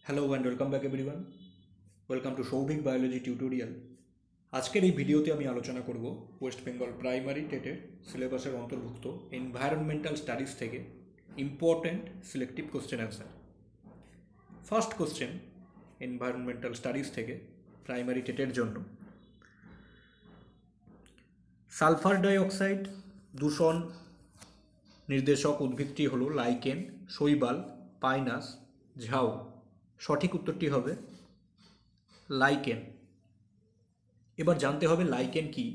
Hello and welcome back everyone. Welcome to Souvik biology tutorial. আজকের এই ভিডিওতে আমি আলোচনা করব ওয়েস্ট বেঙ্গল প্রাইমারি টেটের সিলেবাসের অন্তর্ভুক্ত এনভায়রনমেন্টাল স্টাডিজ থেকে important selective question answer. First question environmental studies থেকে প্রাইমারি টেটের জন্য, সালফার ডাইঅক্সাইড দূষণ নির্দেশক উদ্ভিদটি হলো লাইকেন, শৈবাল, পাইনাস, ঝাউ। সঠিক উত্তরটি হবে লাইকেন। এবার জানতে হবে লাইকেন কি।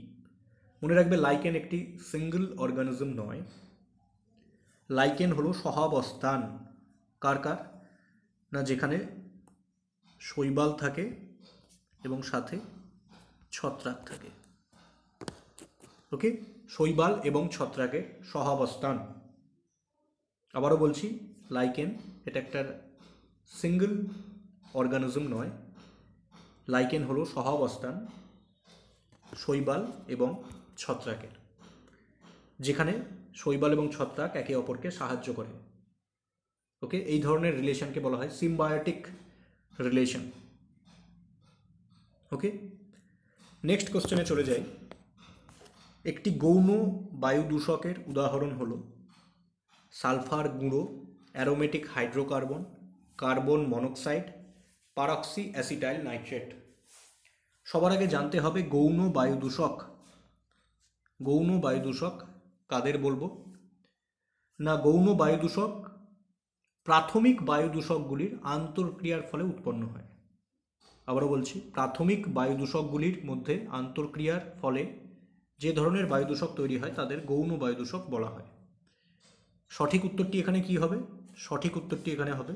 মনে রাখবে লাইকেন একটি সিঙ্গল অর্গানিজম নয়। লাইকেন হলো সহাবস্থান। কার কার না, যেখানে শৈবাল থাকে এবং সাথে ছত্রাক থাকে। ওকে, শৈবাল এবং ছত্রাকের সহাবস্থান। আবারও বলছি, লাইকেন এটা একটা সিঙ্গল অর্গানিজম নয়। লাইকেন হলো সহাবস্থান শৈবাল এবং ছত্রাকের, যেখানে শৈবাল এবং ছত্রাক একে অপরকে সাহায্য করে। ওকে, এই ধরনের রিলেশনকে বলা হয় সিম্বায়োটিক রিলেশন। ওকে, নেক্সট কোশ্চেনে চলে যাই। একটি গৌণ বায়ু দূষকের উদাহরণ হলো সালফার গুঁড়ো, aromatic hydrocarbon, carbon monoxide, পারক্সি acetyl nitrate. সবার আগে জানতে হবে গৌণ বায়ু দূষক। গৌণ বায়ু দূষক কাদের বলবো না, গৌণ বায়ু দূষক প্রাথমিক বায়ু দূষকগুলির আন্তঃক্রিয়ার ফলে উৎপন্ন হয়। আবারও বলছি, প্রাথমিক বায়ু দূষকগুলির মধ্যে আন্তঃক্রিয়ার ফলে যে ধরনের বায়ু দূষক তৈরি হয় তাদের গৌণ বায়ু দূষক বলা হয়। সঠিক উত্তরটি এখানে কি হবে? সঠিক উত্তরটি এখানে হবে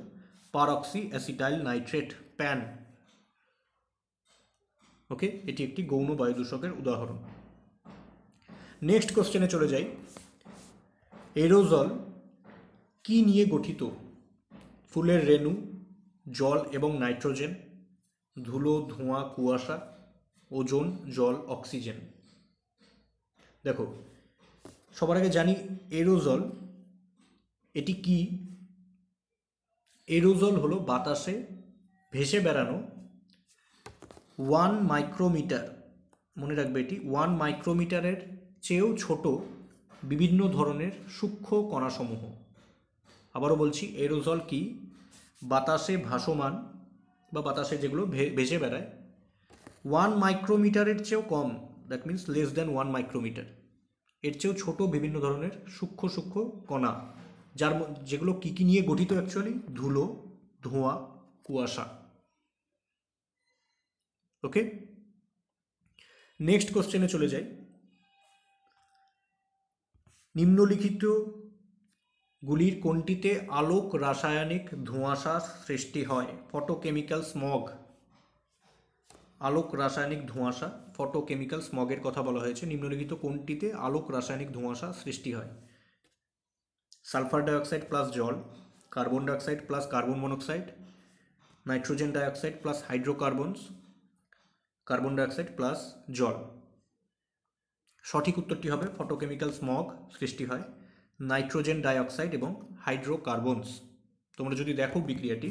পারক্সি অ্যাসিটাইল নাইট্রেট, প্যান। ওকে, এটি একটি গৌণ বায়ু দূষকের উদাহরণ। নেক্সট কোশ্চেনে চলে যাই। এরোজল কি নিয়ে গঠিত? ফুলের রেণু, জল এবং নাইট্রোজেন, ধুলো, ধোঁয়া, কুয়াশা, ওজোন, জল, অক্সিজেন। দেখো, সবার আগে জানি এরোজল এটি কি। এরোজল হলো বাতাসে ভেসে বেড়ানো 1 মাইক্রোমিটার, মনে রাখবে এটি 1 মাইক্রোমিটারের চেয়েও ছোট বিভিন্ন ধরনের সূক্ষ্ম কণাসমূহ। আবারও বলছি, এরোজল কি? বাতাসে ভাসমান বা বাতাসে যেগুলো ভেসে বেড়ায় 1 মাইক্রোমিটারের চেয়েও কম, that means less than 1 micrometre, এর চেয়েও ছোট বিভিন্ন ধরনের সূক্ষ্ম সূক্ষ্ম কণা, যেগুলো কি নিয়ে গঠিত অ্যাকচুয়ালি? ধুলো, ধোঁয়া, কুয়াশা। ওকে, নেক্সট কোশ্চেনে চলে যাই। নিম্নলিখিত গুলির কোনটিতে আলোক রাসায়নিক ধোঁয়াশা সৃষ্টি হয়? Photochemical smog. আলোক রাসায়নিক ধোঁয়াশা, ফটোকেমিক্যাল স্মগের কথা বলা হয়েছে। নিম্নলিখিত কোনটিতে আলোক রাসায়নিক ধোঁয়াশা সৃষ্টি হয়? সালফার ডাইঅক্সাইড প্লাস জল, carbon dioxide plus carbon monoxide, nitrogen dioxide plus hydrocarbons, carbon dioxide plus জল। সঠিক উত্তরটি হবে ফটোকেমিক্যাল স্মগ সৃষ্টি হয় নাইট্রোজেন ডাইঅক্সাইড এবং হাইড্রোকার্বনস। তোমরা যদি দেখো বিক্রিয়াটি,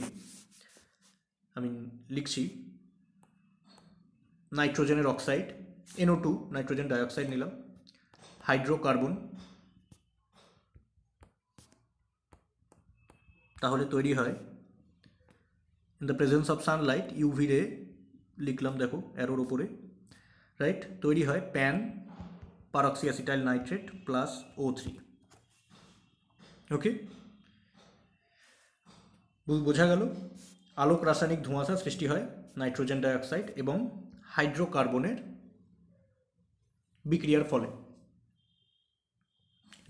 আমি লিখছি, নাইট্রোজেনের অক্সাইড NO2, নাইট্রোজেন ডাইঅক্সাইড নিলাম, হাইড্রোকার্বন, তাহলে তৈরি হয় in the presence of Sunlight UV রে লিখলাম, দেখো অ্যারোর উপরে, রাইট। তৈরি হয় pan পারক্সি acetyl nitrate plus O3। ওকে, বোঝা গেল? আলোক রাসায়নিক ধোঁয়াশা সৃষ্টি হয় নাইট্রোজেন ডাইঅক্সাইড এবং হাইড্রোকার্বনের বিক্রিয়ার ফলে।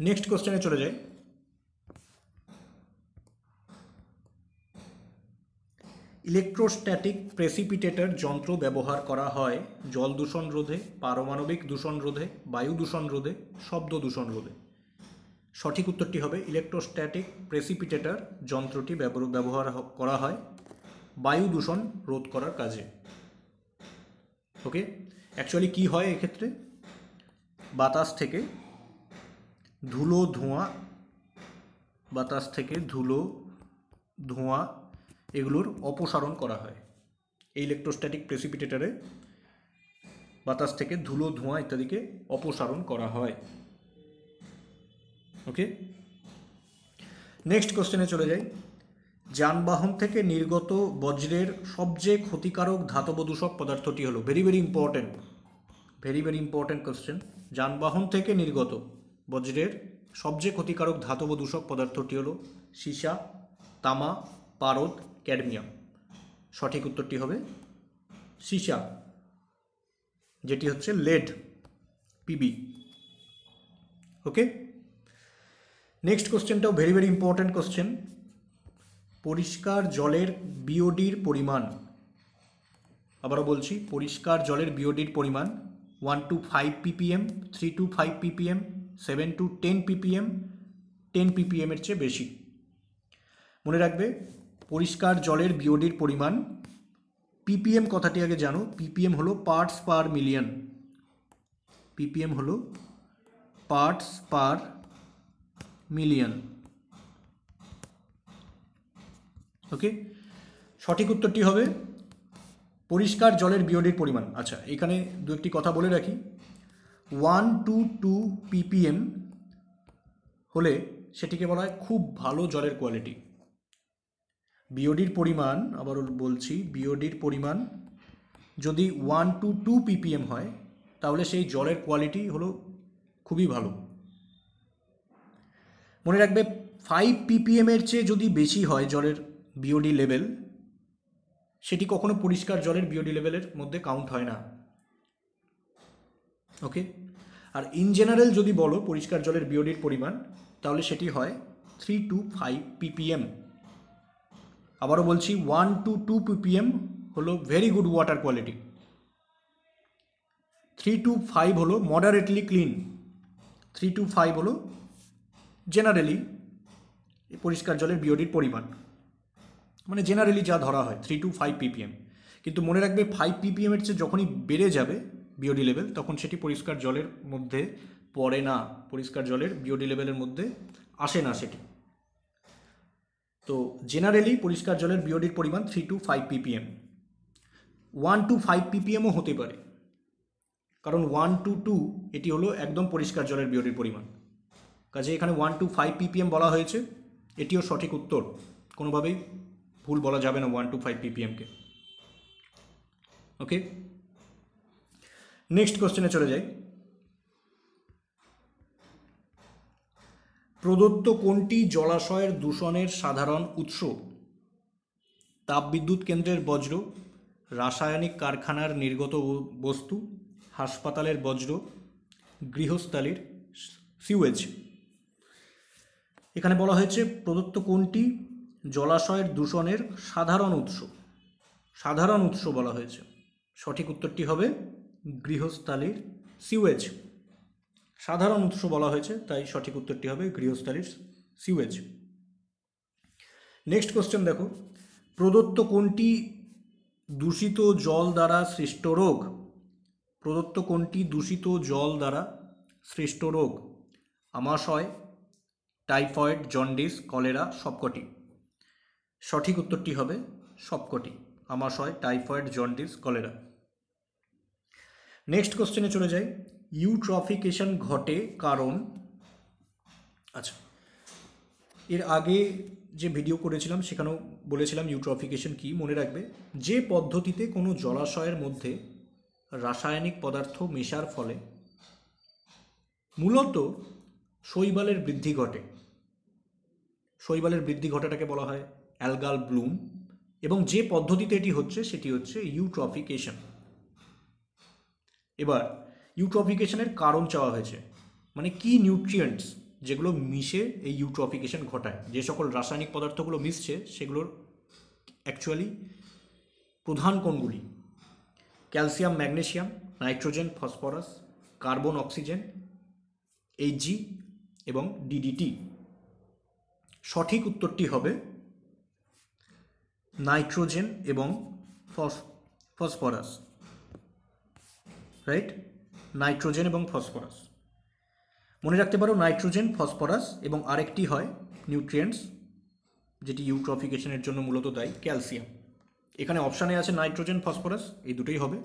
নেক্সট কোশ্চেনে চলে যাই। ইলেকট্রোস্ট্যাটিক প্রেসিপিটেটর যন্ত্র ব্যবহার করা হয় জল দূষণ রোধে, পারমাণবিক দূষণ রোধে, বায়ু দূষণ রোধে, শব্দ দূষণ রোধে। সঠিক উত্তরটি হবে ইলেকট্রোস্ট্যাটিক প্রেসিপিটেটর যন্ত্রটি ব্যবহার করা হয় বায়ু দূষণ রোধ করার কাজে। ওকে, অ্যাকচুয়ালি কি হয় এক্ষেত্রে? বাতাস থেকে ধুলো, ধোঁয়া এগুলোর অপসারণ করা হয়। এই ইলেকট্রোস্ট্যাটিক প্রেসিপিটেটরে বাতাস থেকে ধুলো, ধোঁয়া ইত্যাদিকে অপসারণ করা হয়। ওকে, নেক্সট কোশ্চেনে চলে যাই। যানবাহন থেকে নির্গত বজ্রের সবচেয়ে ক্ষতিকারক ধাতব দূষক পদার্থটি হলো, ভেরি ভেরি ইম্পর্টেন্ট কোশ্চেন। যানবাহন থেকে নির্গত বজ্রের সবচেয়ে ক্ষতিকারক ধাতব দূষক পদার্থটি হলো সীসা, তামা, পারদ, ক্যাডমিয়াম। সঠিক উত্তরটি হবে সীসা, যেটি হচ্ছে লেড, পিবি। ওকে, নেক্সট কোশ্চেনটাও ভেরি ভেরি ইম্পর্টেন্ট কোশ্চেন। পরিষ্কার জলের বিওডির পরিমাণ, আবারও বলছি, পরিষ্কার জলের বিওডির পরিমাণ 1 to 5 ppm, 3 to 5 ppm, 7 to 10 ppm, 10 ppm এর চেয়ে বেশি। মনে রাখবে, পরিষ্কার জলের বিওডির পরিমাণ, ppm কথাটি আগে জানো। ppm হলো পার্টস পার মিলিয়ন, ppm হলো পার্টস পার মিলিয়ন। ওকে, সঠিক উত্তরটি হবে পরিষ্কার জলের বিওডির পরিমাণ। আচ্ছা, এখানে দু একটি কথা বলে রাখি। 1 to 2 ppm হলে সেটিকে বলা হয় খুব ভালো জলের কোয়ালিটি। বিওডির পরিমাণ, আবার বলছি, বিওডির পরিমাণ যদি 1 to 2 ppm হয় তাহলে সেই জলের কোয়ালিটি হলো খুবই ভালো। মনে রাখবে, 5 ppm এর চেয়ে যদি বেশি হয় জলের বিওডি লেভেল, সেটি কখনো পরিষ্কার জলের বিওডি লেভেলের মধ্যে কাউন্ট হয় না। ওকে, আর ইন জেনারেল যদি বলো পরিষ্কার জলের বিওডির পরিমাণ, তাহলে সেটি হয় 3 to 5 ppm। আবারও বলছি, 1 to 2 ppm হলো very good water quality, 3 to 5 হলো মডারেটলি ক্লিন, 3 to 5 হলো জেনারেলি পরিষ্কার জলের বিওডির পরিমাণ, মানে জেনারেলি যা ধরা হয় 3 to 5 ppm। কিন্তু মনে রাখবে, 5 ppm এর চেয়ে যখনই বেড়ে যাবে বিওডি লেভেল, তখন সেটি পরিষ্কার জলের মধ্যে পড়ে না, পরিষ্কার জলের বিওডি লেভেলের মধ্যে আসে না সেটি। তো জেনারেলি পরিষ্কার জলের বিওডির পরিমাণ 3 to 5 ppm। 1 to 5 ppmও হতে পারে, কারণ 1 to 2 এটি হলো একদম পরিষ্কার জলের বিওডির পরিমাণ। কাজে এখানে 1 to 5 ppm বলা হয়েছে, এটিও সঠিক উত্তর, কোনোভাবেই ভুল বলা যাবে না 1 to 5 ppmকে। ওকে, নেক্সট কোশ্চেনে চলে যাই। প্রদত্ত কোনটি জলাশয়ের দূষণের সাধারণ উৎস? তাপবিদ্যুৎ কেন্দ্রের বজ্র, রাসায়নিক কারখানার নির্গত বস্তু, হাসপাতালের বজ্র, গৃহস্থালির সিউয়েজ। এখানে বলা হয়েছে প্রদত্ত কোনটি জলাশয়ের দূষণের সাধারণ উৎস, সাধারণ উৎস বলা হয়েছে। সঠিক উত্তরটি হবে গৃহস্থালির সিউয়েজ। সাধারণ উৎস বলা হয়েছে, তাই সঠিক উত্তরটি হবে গৃহস্থালির সিউয়েজ। নেক্সট কোশ্চেন দেখো, প্রদত্ত কোনটি দূষিত জল দ্বারা সৃষ্ট রোগ? প্রদত্ত কোনটি দূষিত জল দ্বারা সৃষ্ট রোগ? আমাশয়, টাইফয়েড, জন্ডিস, কলেরা, সবকটি। সঠিক উত্তরটি হবে সবকটি, আমাশয়, টাইফয়েড, জন্ডিস, কলেরা। নেক্সট কোশ্চেনে চলে যাই। ইউট্রফিকেশন ঘটে কারণ, আচ্ছা, এর আগে যে ভিডিও করেছিলাম সেখানেও বলেছিলাম ইউট্রফিকেশন কি। মনে রাখবে, যে পদ্ধতিতে কোনো জলাশয়ের মধ্যে রাসায়নিক পদার্থ মেশার ফলে মূলত শৈবালের বৃদ্ধি ঘটে, শৈবালের বৃদ্ধি ঘটাটাকে বলা হয় অ্যালগাল ব্লুম, এবং যে পদ্ধতিতে এটি হচ্ছে সেটি হচ্ছে ইউট্রফিকেশন। এবার ইউট্রফিকেশনের কারণ চাওয়া হয়েছে, মানে কি নিউট্রিয়েন্টস যেগুলো মিশে এই ইউট্রফিকেশন ঘটায়, যে সকল রাসায়নিক পদার্থগুলো মিশছে সেগুলোর অ্যাকচুয়ালি প্রধান কোনগুলি? Calcium, magnesium, nitrogen, phosphorus, carbon, oxygen, Hg এবং DDT। সঠিক উত্তরটি হবে নাইট্রোজেন এবং ফসফরাস, রাইট? নাইট্রোজেন এবং ফসফরাস মনে রাখতে পারো, নাইট্রোজেন, ফসফরাস এবং আরেকটি হয় নিউট্রিয়েন্টস যেটি ইউট্রফিকেশনের জন্য মূলত দায়ী ক্যালসিয়াম। এখানে অপশানে আছে নাইট্রোজেন, ফসফরাস, এই দুটোই হবে।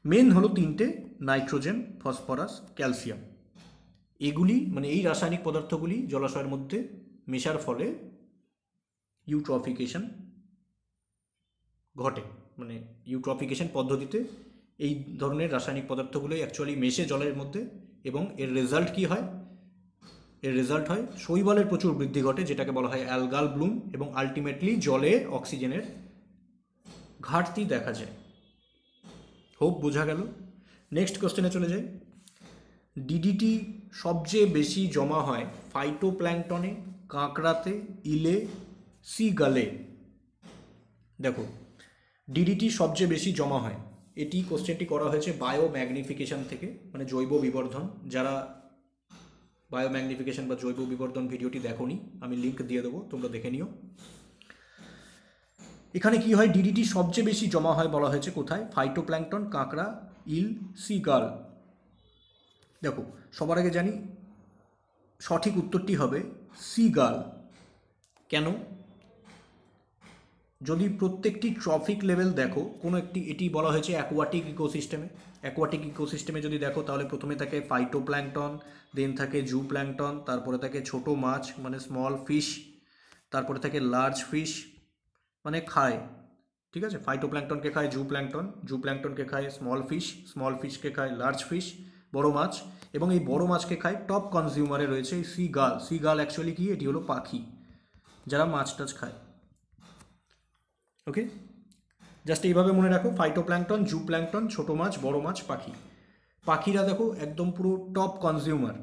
মেন হলো তিনটে, নাইট্রোজেন, ফসফরাস, ক্যালসিয়াম। এগুলি মানে এই রাসায়নিক পদার্থগুলি জলাশয়ের মধ্যে মেশার ফলে ইউট্রফিকেশন ঘটে। মানে ইউট্রফিকেশন পদ্ধতিতে এই ধরনের রাসায়নিক পদার্থগুলোই অ্যাকচুয়ালি মেশে জলের মধ্যে, এবং এর রেজাল্ট কী হয়? এর রেজাল্ট হয় শৈবালের প্রচুর বৃদ্ধি ঘটে, যেটাকে বলা হয় অ্যালগাল ব্লুম, এবং আলটিমেটলি জলে অক্সিজেনের ঘাটতি দেখা যায়। হোপ বোঝা গেল। নেক্সট কোশ্চেনে চলে যাই। ডিডিটি সবচেয়ে বেশি জমা হয় ফাইটোপ্ল্যাঙ্কটনে, কাঁকড়াতে, ইলে, সি গালে। দেখো, ডিডিটি সবচেয়ে বেশি জমা হয়, এটি কোশ্চেনটি করা হয়েছে বায়োম্যাগনিফিকেশন থেকে, মানে জৈব বিবর্ধন। যারা বায়োম্যাগনিফিকেশন বা জৈব বিবর্ধন ভিডিওটি দেখোনি, আমি লিঙ্ক দিয়ে দেবো, তোমরা দেখে নিও। এখানে কি হয়, ডিডিটি সবচেয়ে বেশি জমা হয় বলা হয়েছে কোথায়? ফাইটোপ্ল্যাঙ্কটন, কাঁকড়া, ইল, সিগাল। দেখো, সবার আগে জানি সঠিক উত্তরটি হবে সিগাল। কেন? যদি প্রত্যেকটি ট্রফিক লেভেল দেখো, কোনো একটি, এটি বলা হয়েছে অ্যাকোয়াটিক ইকোসিস্টেমে। অ্যাকোয়াটিক ইকোসিস্টেমে যদি দেখো, তাহলে প্রথমে থাকে ফাইটোপ্ল্যাঙ্কটন, দেন থাকে জুপ্ল্যাঙ্কটন, তারপরে থাকে ছোট মাছ মানে স্মল ফিশ, তারপরে থাকে লার্জ ফিশ মানে খায়, ঠিক আছে? ফাইটোপ্ল্যাঙ্কটনকে খায় জুপ্ল্যাঙ্কটন, জুপ্ল্যাঙ্কটনকে খায় স্মল ফিশকে খায় লার্জ ফিশ, বড় মাছ, এবং এই বড় মাছকে খায় টপ কনজিউমারে রয়েছে এই সিগাল। সিগাল অ্যাকচুয়ালি কি? এটি হলো পাখি যারা মাছ টাছ খায়। ওকে, জাস্ট এইভাবে মনে রাখো, ফাইটোপ্ল্যাঙ্কটন, জুপ্ল্যাঙ্কটন, ছোট মাছ, বড় মাছ, পাখি। পাখিরা দেখো একদম পুরো টপ কনজিউমার।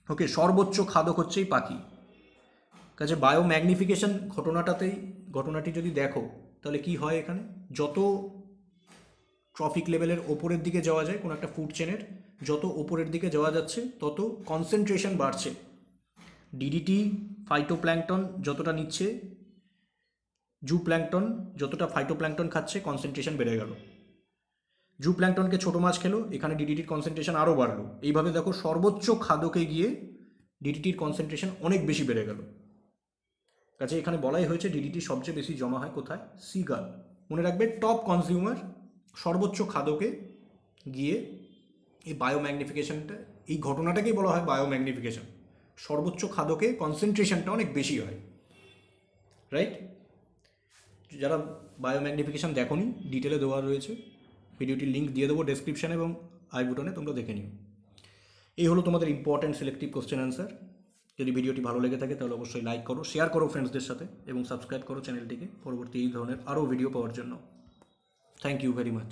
ওকে, সর্বোচ্চ খাদক হচ্ছে এই পাখি। কাজে বায়োম্যাগনিফিকেশন ঘটনাটি যদি দেখো, তাহলে কি হয়, এখানে যত ট্রফিক লেভেলের ওপরের দিকে যাওয়া যায় কোনো একটা ফুড চেনের, যত ওপরের দিকে যাওয়া যাচ্ছে তত কনসেন্ট্রেশন বাড়ছে। ডিডিটি ফাইটোপ্ল্যাঙ্কটন যতটা নিচ্ছে, জুপ্ল্যাঙ্কটন যতটা ফাইটোপ্ল্যাঙ্কটন খাচ্ছে, কনসেন্ট্রেশন বেড়ে গেল। জুপ্ল্যাঙ্কটনকে ছোটো মাছ খেলো, এখানে ডিডিটির কনসেন্ট্রেশন আরও বাড়লো। এইভাবে দেখো সর্বোচ্চ খাদকে গিয়ে ডিডিটির কনসেন্ট্রেশন অনেক বেশি বেড়ে গেল। কাজে এখানে বলাই হয়েছে ডিডিটি সবচেয়ে বেশি জমা হয় কোথায়? সিগাল। মনে রাখবে, টপ কনজিউমার, সর্বোচ্চ খাদকে গিয়ে এই বায়োম্যাগনিফিকেশনটা, এই ঘটনাটাকেই বলা হয় বায়োম্যাগনিফিকেশন। সর্বোচ্চ খাদকে কনসেন্ট্রেশনটা অনেক বেশি হয়, রাইট? যারা বায়োম্যাগনিফিকেশন দেখোনি, ডিটেলে দেওয়া রয়েছে, ভিডিওটির লিঙ্ক দিয়ে দেবো ডেসক্রিপশানে এবং আই বুটনে, তোমরা দেখে নিও। এই হলো তোমাদের ইম্পর্ট্যান্ট সিলেক্টিভ কোশ্চেন অ্যান্সার। যদি ভিডিওটি ভালো লেগে থাকে তাহলে অবশ্যই লাইক করো, শেয়ার করো ফ্রেন্ডসদের সাথে, এবং সাবস্ক্রাইব করো চ্যানেলটিকে পরবর্তী এই ধরনের আরও ভিডিও পাওয়ার জন্য। Thank you very much.